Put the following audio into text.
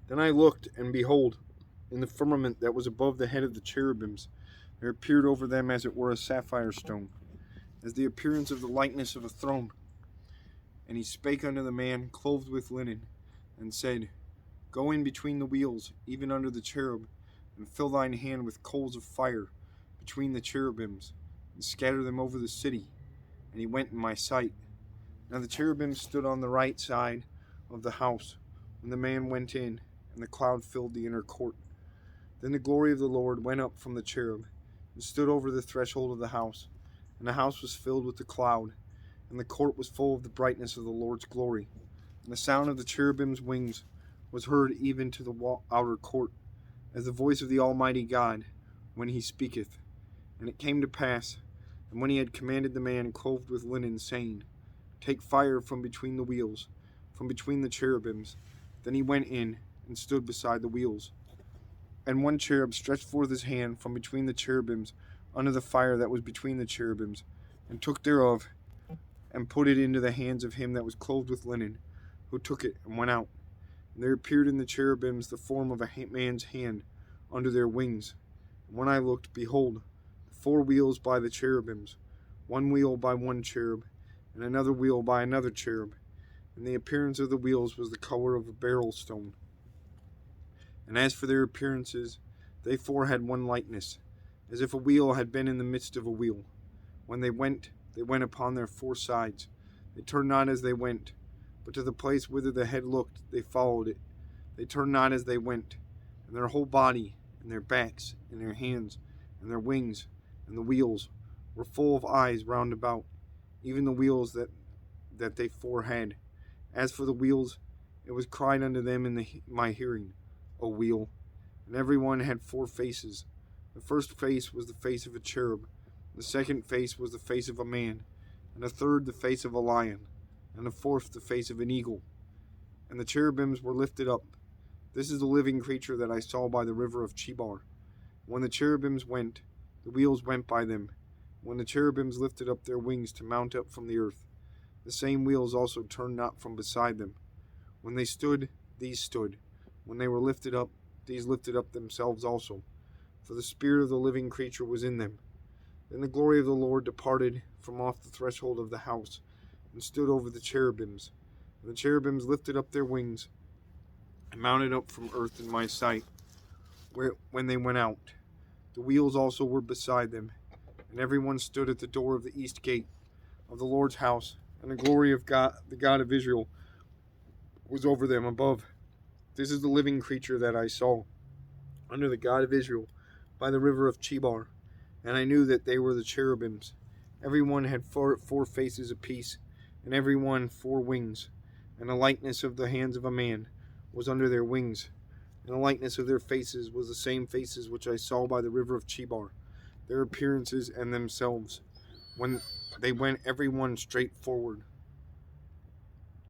Then I looked, and behold, in the firmament that was above the head of the cherubims, there appeared over them as it were a sapphire stone, as the appearance of the likeness of a throne. And he spake unto the man clothed with linen, and said, Go in between the wheels, even under the cherub, and fill thine hand with coals of fire between the cherubims, and scatter them over the city. And he went in my sight. Now the cherubims stood on the right side of the house, when the man went in, and the cloud filled the inner court. Then the glory of the Lord went up from the cherub, and stood over the threshold of the house. And the house was filled with the cloud, and the court was full of the brightness of the Lord's glory. And the sound of the cherubim's wings was heard even to the outer court, as the voice of the Almighty God, when he speaketh. And it came to pass, and when he had commanded the man clothed with linen, saying, Take fire from between the wheels, from between the cherubims, then he went in, and stood beside the wheels. And one cherub stretched forth his hand from between the cherubims unto the fire that was between the cherubims, and took thereof, and put it into the hands of him that was clothed with linen, who took it, and went out. And there appeared in the cherubims the form of a man's hand under their wings. And when I looked, behold, the 4 wheels by the cherubims, one wheel by one cherub, and another wheel by another cherub. And the appearance of the wheels was the color of a beryl stone. And as for their appearances, they 4 had one likeness, as if a wheel had been in the midst of a wheel. When they went upon their 4 sides. They turned not as they went, but to the place whither the head looked, they followed it. They turned not as they went, and their whole body, and their backs, and their hands, and their wings, and the wheels, were full of eyes round about, even the wheels that they 4 had. As for the wheels, it was cried unto them in my hearing, O wheel. And every one had 4 faces. The first face was the face of a cherub, the second face was the face of a man, and the third the face of a lion, and the fourth the face of an eagle. And the cherubims were lifted up. This is the living creature that I saw by the river of Chebar. When the cherubims went, the wheels went by them. When the cherubims lifted up their wings to mount up from the earth, the same wheels also turned not from beside them. When they stood, these stood. When they were lifted up, these lifted up themselves also. For the spirit of the living creature was in them. Then the glory of the Lord departed from off the threshold of the house, and stood over the cherubims. And the cherubims lifted up their wings, and mounted up from earth in my sight, when they went out. The wheels also were beside them, and every one stood at the door of the east gate of the Lord's house, and the glory of God, the God of Israel, was over them above. This is the living creature that I saw under the God of Israel by the river of Chebar. And I knew that they were the cherubims. Every one had 4 faces apiece, and every one 4 wings. And the likeness of the hands of a man was under their wings. And the likeness of their faces was the same faces which I saw by the river of Chebar, their appearances and themselves. When they went every one straight forward,